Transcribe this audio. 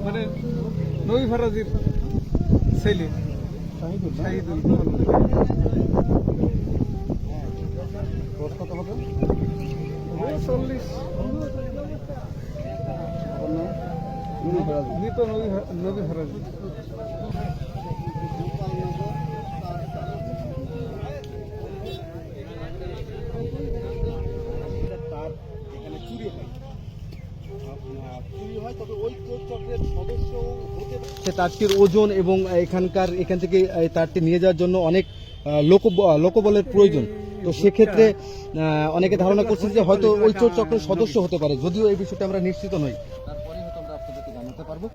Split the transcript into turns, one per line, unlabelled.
মানে নবী ফরাজির ছেলে শাহিদুল।
কত হবে?
40। মৃত নবী ফরাজি।
তার এখানে চুরি হয় তবে ওই চোর চক্রের সদস্য হতে সে তারটির ওজন এবং এখান থেকে এই তারটি নিয়ে যাওয়ার জন্য অনেক লোকবলের প্রয়োজন। তো সেক্ষেত্রে অনেকে ধারণা করছে যে হয়তো ওই চোর চক্রের সদস্য হতে পারে, যদিও এই বিষয়টা আমরা নিশ্চিত নই। তারপরে হয়তো আমরা আপনাদেরকে জানাতে পারবো।